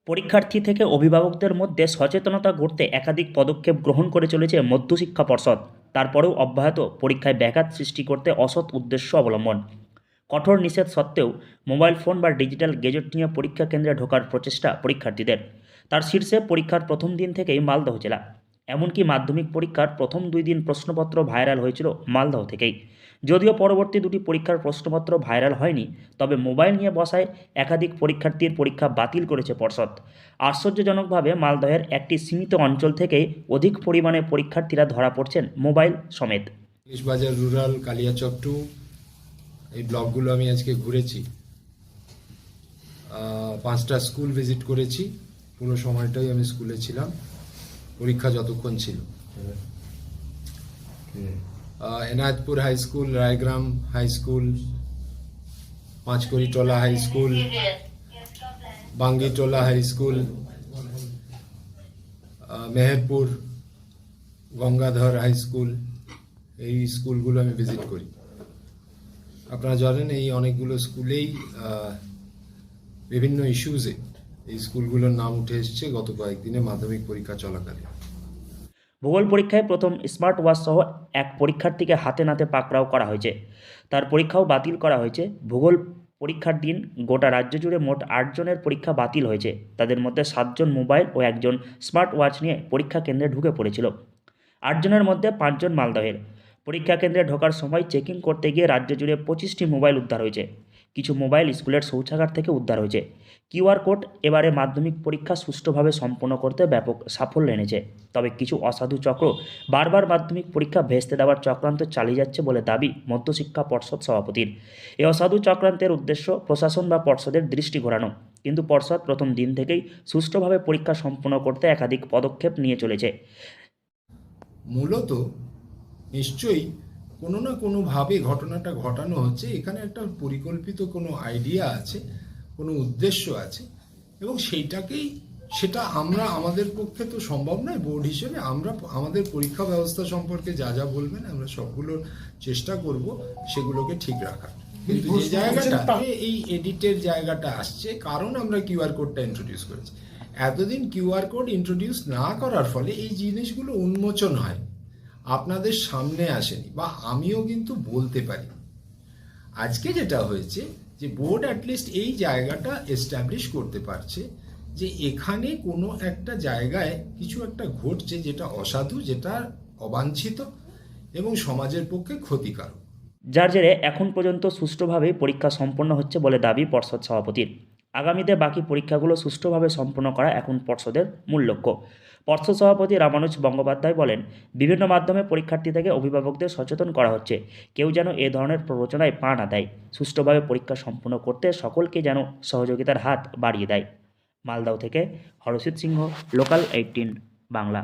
পরীক্ষার্থী থেকে অভিভাবকদের মধ্যে সচেতনতা গড়তে একাধিক পদক্ষেপ গ্রহণ করে চলেছে মধ্যশিক্ষা পর্ষদ। তারপরেও অব্যাহত পরীক্ষায় ব্যাঘাত সৃষ্টি করতে অসৎ উদ্দেশ্য অবলম্বন। কঠোর নিষেধ সত্ত্বেও মোবাইল ফোন বা ডিজিটাল গেজেট নিয়ে পরীক্ষা কেন্দ্রে ঢোকার প্রচেষ্টা পরীক্ষার্থীদের। তার শীর্ষে পরীক্ষার প্রথম দিন থেকেই মালদহ জেলা। এমনকি মাধ্যমিক পরীক্ষার প্রথম 2 দিন প্রশ্নপত্র ভাইরাল হয়েছিল মালদহ থেকেই। যদিও পরবর্তী 2টি পরীক্ষার প্রশ্নপত্র ভাইরাল হয়নি, তবে মোবাইল নিয়ে বসায় একাধিক পরীক্ষার্থীর পরীক্ষা বাতিল করেছে পর্ষদ। আশ্চর্যজনকভাবে মালদহের একটি সীমিত অঞ্চল থেকেই অধিক পরিমাণে পরীক্ষার্থীরা ধরা পড়ছেন মোবাইল সমেত। ইংলিশ বাজার, রুরাল, কালিয়াচক এই ব্লকগুলো আমি আজকে ঘুরেছি। 5টা স্কুল ভিজিট করেছি। পুরো সময়টাই আমি স্কুলে ছিলাম, পরীক্ষা যতক্ষণ ছিল। Enayatpur high school, Raygram high school, Panchkoritola high school, Bangitola high school, Meherpur Gangadhar high school, এই স্কুলগুলো আমি ভিজিট করি। আপনারা জানেন এই অনেকগুলো স্কুলেই বিভিন্ন ইস্যুজে এই স্কুলগুলোর নাম উঠে এসছে গত কয়েকদিনে মাধ্যমিক পরীক্ষা চলাকালে। ভূগোল পরীক্ষায় প্রথম স্মার্ট ওয়াচ সহ এক পরীক্ষার্থীকে হাতে নাতে পাকড়াও করা হয়েছে। তার পরীক্ষাও বাতিল করা হয়েছে। ভূগোল পরীক্ষার দিন গোটা রাজ্য জুড়ে মোট 8 জনের পরীক্ষা বাতিল হয়েছে। তাদের মধ্যে 7 জন মোবাইল ও 1 জন স্মার্ট ওয়াচ নিয়ে পরীক্ষা কেন্দ্রে ঢুকে পড়েছিল। 8 জনের মধ্যে 5 জন মালদহের। পরীক্ষা কেন্দ্রে ঢোকার সময় চেকিং করতে গিয়ে রাজ্য জুড়ে 25টি মোবাইল উদ্ধার হয়েছে। কিছু মোবাইল স্কুলের শৌচাগার থেকে উদ্ধার হয়েছে। কিউআর কোড এবারে মাধ্যমিক পরীক্ষা সুষ্ঠুভাবে সম্পন্ন করতে ব্যাপক সাফল্য এনেছে। তবে কিছু অসাধু চক্র বারবার মাধ্যমিক পরীক্ষা ভেস্তে দেওয়ার চক্রান্ত চালিয়ে যাচ্ছে বলে দাবি মধ্যশিক্ষা পর্ষদ সভাপতির। এই অসাধু চক্রান্তের উদ্দেশ্য প্রশাসন বা পর্ষদের দৃষ্টি ঘোরানো। কিন্তু পর্ষদ প্রথম দিন থেকেই সুষ্ঠুভাবে পরীক্ষা সম্পন্ন করতে একাধিক পদক্ষেপ নিয়ে চলেছে। মূলত নিশ্চয়ই কোনো না কোনোভাবে ঘটনাটা ঘটানো হচ্ছে। এখানে একটা পরিকল্পিত কোনো আইডিয়া আছে, কোনো উদ্দেশ্য আছে, এবং সেটা আমরা আমাদের পক্ষে তো সম্ভব নয়। বোর্ড হিসেবে আমরা আমাদের পরীক্ষা ব্যবস্থা সম্পর্কে যা যা বলবেন আমরা সবগুলো চেষ্টা করব সেগুলোকে ঠিক রাখার। কিন্তু যে জায়গাটা এই এডিটের জায়গাটা আসছে, কারণ আমরা কিউআর কোডটা ইন্ট্রোডিউস করেছি। এতদিন কিউআর কোড ইন্ট্রোডিউস না করার ফলে এই জিনিসগুলো উন্মোচন হয়, আপনাদের সামনে আসেনি, বা আমিও কিন্তু বলতে পারি। আজকে যেটা হয়েছে যে বোর্ড অ্যাটলিস্ট এই জায়গাটা এস্টাবলিশ করতে পারছে যে এখানে কোনো একটা জায়গায় কিছু একটা ঘটছে যেটা অসাধু, যেটা অবাঞ্ছিত এবং সমাজের পক্ষে ক্ষতিকারক। যার জেরে এখন পর্যন্ত সুষ্ঠুভাবে পরীক্ষা সম্পন্ন হচ্ছে বলে দাবি পর্ষদ সভাপতির। আগামীতে বাকি পরীক্ষাগুলো সুষ্ঠুভাবে সম্পন্ন করা এখন পর্ষদের মূল লক্ষ্য। পর্ষদ সভাপতি রামানুজ গঙ্গোপাধ্যায় বলেন, বিভিন্ন মাধ্যমে পরীক্ষার্থী থেকে অভিভাবকদের সচেতন করা হচ্ছে। কেউ যেন এ ধরনের প্ররোচনায় পা না দেয়। সুষ্ঠুভাবে পরীক্ষা সম্পন্ন করতে সকলকে যেন সহযোগিতার হাত বাড়িয়ে দেয়। মালদহ থেকে হরষিত সিংহ, লোকাল 18 বাংলা।